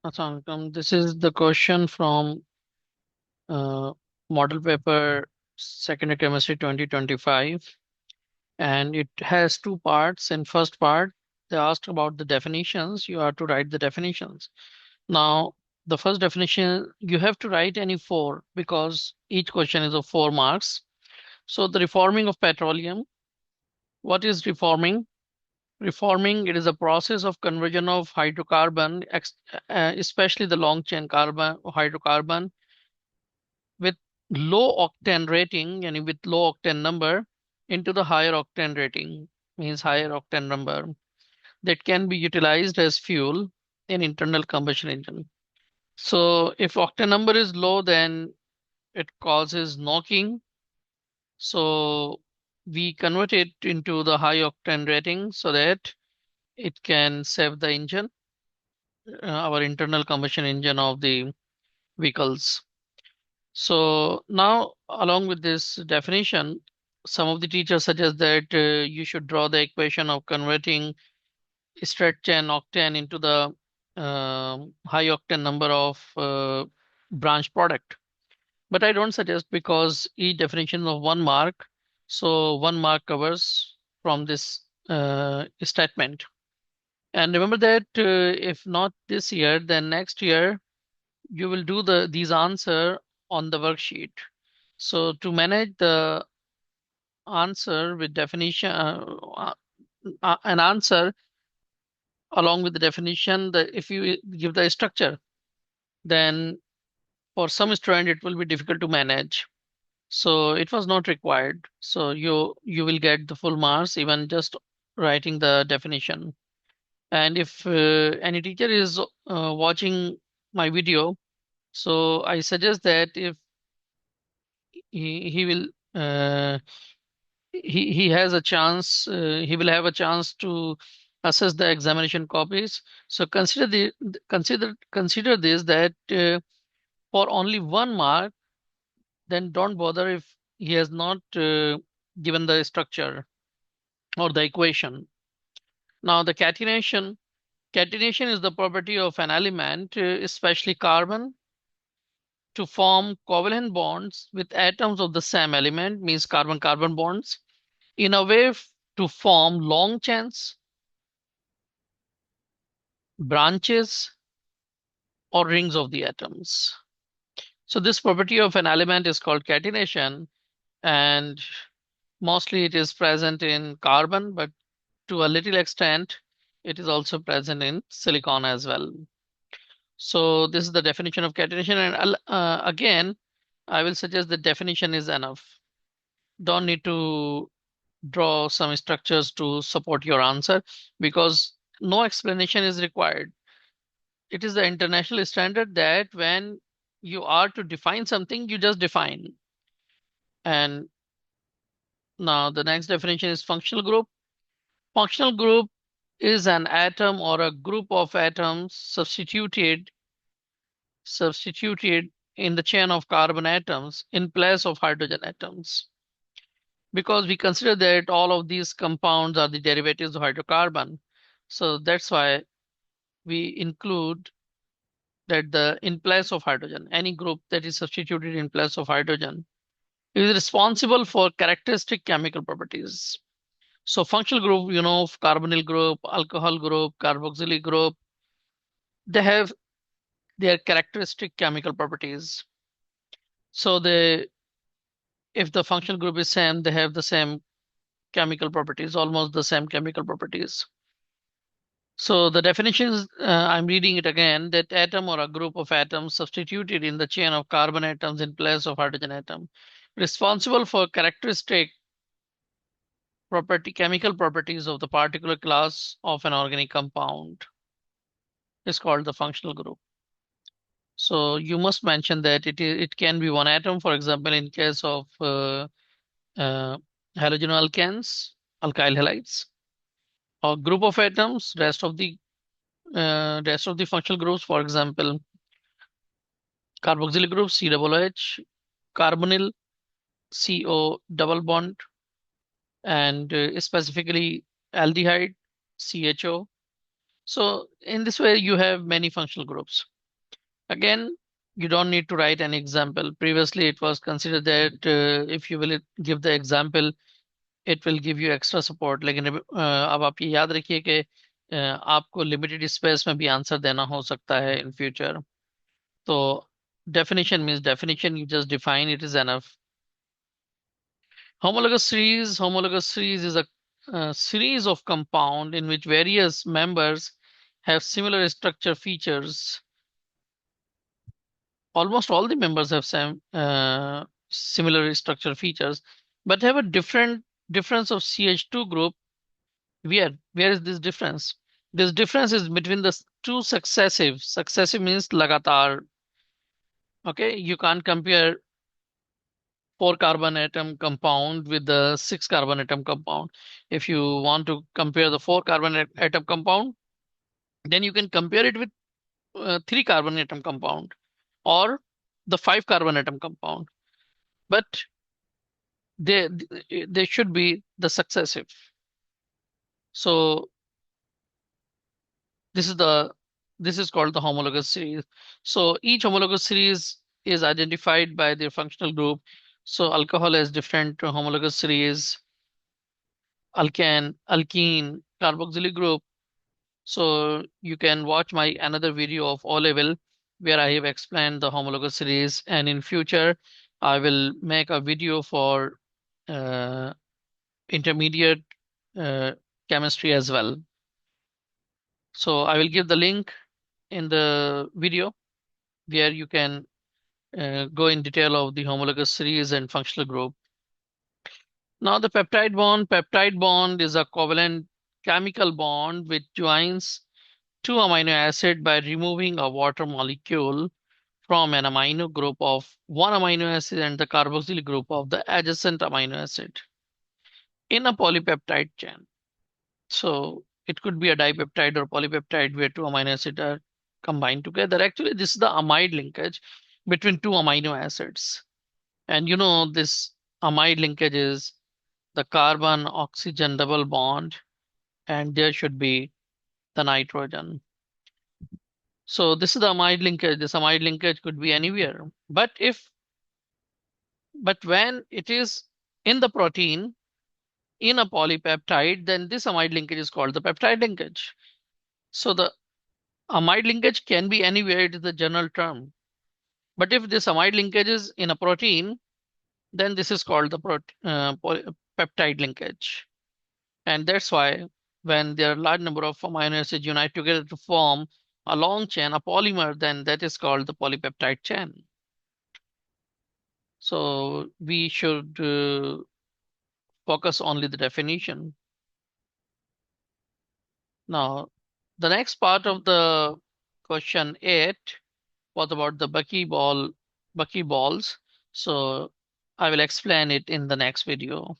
Assalamu alaikum. This is the question from uh, Model Paper Secondary Chemistry 2025, and it has two parts. In first part, they asked about the definitions. You are to write the definitions. Now, the first definition, you have to write any four because each question is of 4 marks. So the reforming of petroleum. What is reforming? Reforming, it is a process of conversion of hydrocarbon, especially the long chain carbon hydrocarbon with low octane rating and with low octane number into the higher octane rating, means higher octane number, that can be utilized as fuel in internal combustion engine. So if octane number is low, then it causes knocking. So we convert it into the high octane rating so that it can save the engine, our internal combustion engine of the vehicles. So now, along with this definition, some of the teachers suggest that you should draw the equation of converting straight chain octane into the high octane number of branch product. But I don't suggest because each definition of 1 mark, so 1 mark covers from this statement. And remember that if not this year, then next year you will do these answer on the worksheet. So to manage the answer with definition, an answer along with the definition, that if you give the structure, then for some student it will be difficult to manage. So it was not required. So you will get the full marks even just writing the definition. And if any teacher is watching my video, so I suggest that if he will he has a chance, he will have a chance to assess the examination copies. So consider this, that for only 1 mark, then don't bother if he has not given the structure or the equation. Now the catenation is the property of an element, especially carbon, to form covalent bonds with atoms of the same element, means carbon-carbon bonds, in a way to form long chains, branches, or rings of the atoms. So this property of an element is called catenation, and mostly it is present in carbon, but to a little extent, it is also present in silicon as well. So this is the definition of catenation, and again, I will suggest the definition is enough. Don't need to draw some structures to support your answer because no explanation is required. It is the international standard that when you are to define something, you just define. And now the next definition is functional group. Functional group is an atom or a group of atoms substituted in the chain of carbon atoms in place of hydrogen atoms. Because we consider that all of these compounds are the derivatives of hydrocarbon. So that's why we include that the in place of hydrogen, any group that is substituted in place of hydrogen is responsible for characteristic chemical properties. So functional group, carbonyl group, alcohol group, carboxylic group, they have their characteristic chemical properties. So if the functional group is same, they have the same chemical properties, almost the same chemical properties. So the definitions, I'm reading it again, that atom or a group of atoms substituted in the chain of carbon atoms in place of hydrogen atom, responsible for characteristic chemical properties of the particular class of an organic compound, is called the functional group. So you must mention that it can be one atom, for example, in case of uh, halogenoalkanes, alkyl halides, or group of atoms, rest of the functional groups, for example, carboxylic group COOH, carbonyl CO double bond, and specifically aldehyde CHO. So in this way, you have many functional groups. Again, you don't need to write an example. Previously, it was considered that if you will give the example, it will give you extra support. लेकिन अब आप ये याद रखिए कि आपको limited space में भी आंसर देना हो सकता है इन फ्यूचर. तो definition means definition. You just define it is enough. Homologous series is a series of compound in which various members have similar structure features. Almost all the members have similar structure features, but have a difference of CH2 group. Where is this difference? This difference is between the two successive. Successive means lagatar. Okay, you can't compare 4 carbon atom compound with the 6 carbon atom compound. If you want to compare the 4 carbon atom compound, then you can compare it with 3 carbon atom compound or the 5 carbon atom compound. But they they should be the successive. So this is the this is called the homologous series. So each homologous series is identified by their functional group. So alcohol has different homologous series, alkene, carboxylic group. So you can watch my another video of O level where I have explained the homologous series, and in future I will make a video for uh, intermediate uh, chemistry as well. So I will give the link in the video where you can go in detail of the homologous series and functional group. Now the peptide bond is a covalent chemical bond which joins two amino acid by removing a water molecule from an amino group of one amino acid and the carboxyl group of the adjacent amino acid in a polypeptide chain. So it could be a dipeptide or polypeptide where two amino acids are combined together. Actually, this is the amide linkage between two amino acids. And you know, this amide linkage is the carbon oxygen double bond, and there should be the nitrogen. So this is the amide linkage. This amide linkage could be anywhere. But when it is in the protein in a polypeptide, then this amide linkage is called the peptide linkage. So the amide linkage can be anywhere, it is the general term. But if this amide linkage is in a protein, then this is called the peptide linkage. And that's why when there are large number of amino acids unite together to form a long chain, a polymer, then that is called the polypeptide chain. So we should focus only the definition. Now, the next part of the question 8 was about the buckyballs. So I will explain it in the next video.